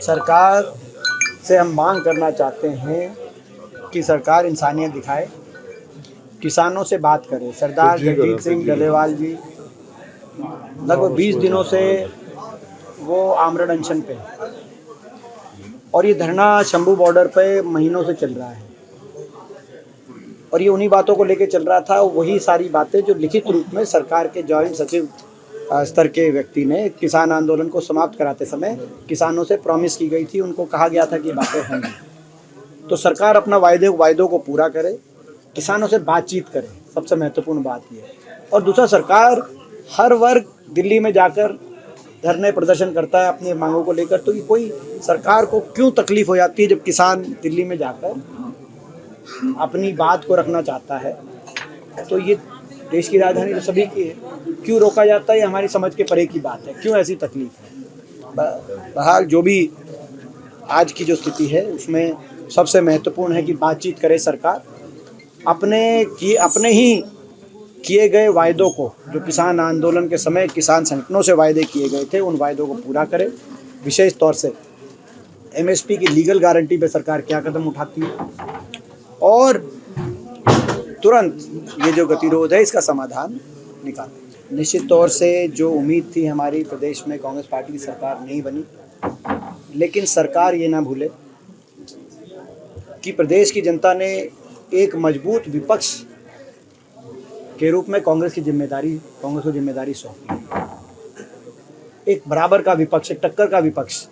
सरकार से हम मांग करना चाहते हैं कि सरकार इंसानियत दिखाए, किसानों से बात करे। सरदार जगजीत सिंह डलेवाल जी लगभग 20 दिनों से वो आमरण अनशन पे हैं और ये धरना शंभू बॉर्डर पे महीनों से चल रहा है और ये उन्हीं बातों को लेकर चल रहा था। वही सारी बातें जो लिखित रूप में सरकार के जॉइंट सचिव स्तर के व्यक्ति ने किसान आंदोलन को समाप्त कराते समय किसानों से प्रॉमिस की गई थी, उनको कहा गया था कि बातें होंगी। तो सरकार अपना वायदों को पूरा करे, किसानों से बातचीत करे, सबसे महत्वपूर्ण बात ये है। और दूसरा, सरकार हर वर्ग दिल्ली में जाकर धरने प्रदर्शन करता है अपनी मांगों को लेकर, तो ये कोई सरकार को क्यों तकलीफ हो जाती है जब किसान दिल्ली में जाकर अपनी बात को रखना चाहता है। तो ये देश की राजधानी तो सभी की है, क्यों रोका जाता है, ये हमारी समझ के परे की बात है। क्यों ऐसी तकलीफ है। बहरहाल जो भी आज की जो स्थिति है उसमें सबसे महत्वपूर्ण है कि बातचीत करे सरकार, अपने ही किए गए वायदों को, जो किसान आंदोलन के समय किसान संगठनों से वायदे किए गए थे, उन वायदों को पूरा करे। विशेष तौर से एमएसपी की लीगल गारंटी पे सरकार क्या कदम उठाती है और तुरंत ये जो गतिरोध है इसका समाधान निकाले। निश्चित तौर से जो उम्मीद थी हमारी, प्रदेश में कांग्रेस पार्टी की सरकार नहीं बनी, लेकिन सरकार ये ना भूले कि प्रदेश की जनता ने एक मजबूत विपक्ष के रूप में कांग्रेस को जिम्मेदारी सौंपी। एक बराबर का विपक्ष, एक टक्कर का विपक्ष।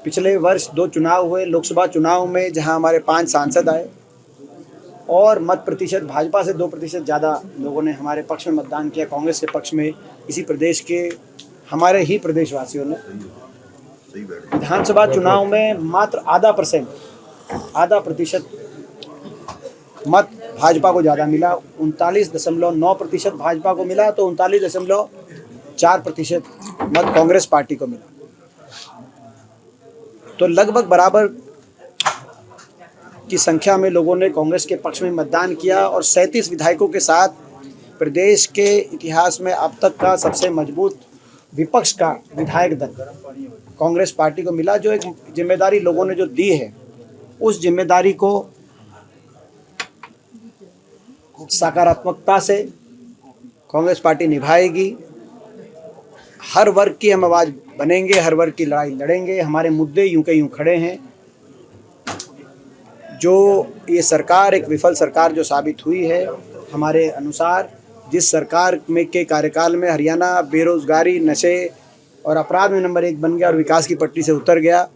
पिछले वर्ष 2 चुनाव हुए, लोकसभा चुनाव में जहां हमारे 5 सांसद आए और मत प्रतिशत भाजपा से 2% ज़्यादा लोगों ने हमारे पक्ष में मतदान किया, कांग्रेस के पक्ष में इसी प्रदेश के हमारे ही प्रदेशवासियों ने। विधानसभा चुनाव में मात्र आधा प्रतिशत मत भाजपा को ज़्यादा मिला। 39.9% भाजपा को मिला तो 39.4% मत कांग्रेस पार्टी को मिला। तो लगभग बराबर की संख्या में लोगों ने कांग्रेस के पक्ष में मतदान किया और 37 विधायकों के साथ प्रदेश के इतिहास में अब तक का सबसे मजबूत विपक्ष का विधायक दल कांग्रेस पार्टी को मिला। जो एक जिम्मेदारी लोगों ने जो दी है, उस जिम्मेदारी को सकारात्मकता से कांग्रेस पार्टी निभाएगी। हर वर्ग की हम आवाज़ बनेंगे, हर वर्ग की लड़ाई लड़ेंगे। हमारे मुद्दे यूं के यूं खड़े हैं। जो ये सरकार एक विफल सरकार जो साबित हुई है, हमारे अनुसार जिस सरकार में के कार्यकाल में हरियाणा बेरोजगारी, नशे और अपराध में नंबर 1 बन गया और विकास की पटरी से उतर गया।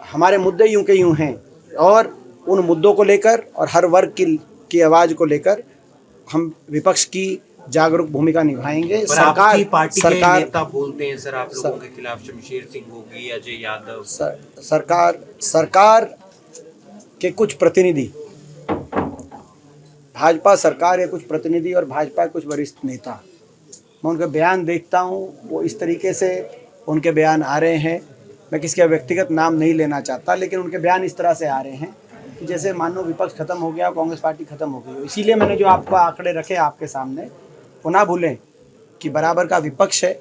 हमारे मुद्दे यूं के यूं हैं और उन मुद्दों को लेकर और हर वर्ग की आवाज़ को लेकर हम विपक्ष की जागरूक भूमिका निभाएंगे। सरकार के नेता बोलते हैं सर आप लोगों के खिलाफ, शमशेर सिंह होगी, अजय यादव। सरकार के कुछ प्रतिनिधि, भाजपा सरकार के कुछ प्रतिनिधि और भाजपा के कुछ वरिष्ठ नेता, मैं उनके बयान देखता हूँ, वो इस तरीके से उनके बयान आ रहे हैं। मैं किसी का व्यक्तिगत नाम नहीं लेना चाहता, लेकिन उनके बयान इस तरह से आ रहे हैं कि जैसे मानो विपक्ष खत्म हो गया, कांग्रेस पार्टी खत्म हो गई। इसीलिए मैंने जो आपको आंकड़े रखे आपके सामने, वो ना भूलें कि बराबर का विपक्ष है।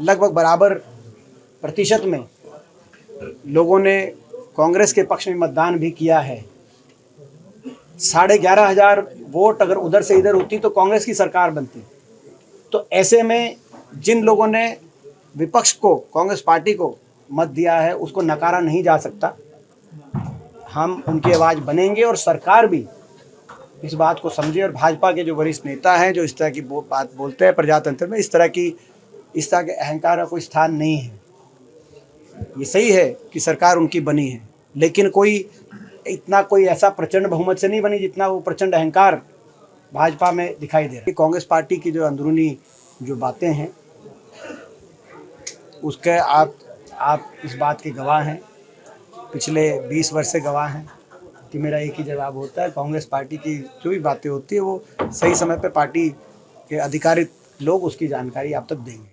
लगभग बराबर प्रतिशत में लोगों ने कांग्रेस के पक्ष में मतदान भी किया है। 11,500 वोट अगर उधर से इधर होती तो कांग्रेस की सरकार बनती। तो ऐसे में जिन लोगों ने विपक्ष को, कांग्रेस पार्टी को मत दिया है, उसको नकारा नहीं जा सकता। हम उनकी आवाज़ बनेंगे और सरकार भी इस बात को समझे। और भाजपा के जो वरिष्ठ नेता हैं जो इस तरह की बात बोलते हैं प्रजातंत्र में, इस तरह के अहंकार का कोई स्थान नहीं है। ये सही है कि सरकार उनकी बनी है, लेकिन कोई ऐसा प्रचंड बहुमत से नहीं बनी जितना वो प्रचंड अहंकार भाजपा में दिखाई दे रहा है। कांग्रेस पार्टी की जो अंदरूनी जो बातें हैं उसके आप इस बात के गवाह हैं, पिछले 20 वर्ष से गवाह हैं कि मेरा एक ही जवाब होता है, कांग्रेस पार्टी की जो भी बातें होती है वो सही समय पे पार्टी के अधिकारित लोग उसकी जानकारी आप तक देंगे।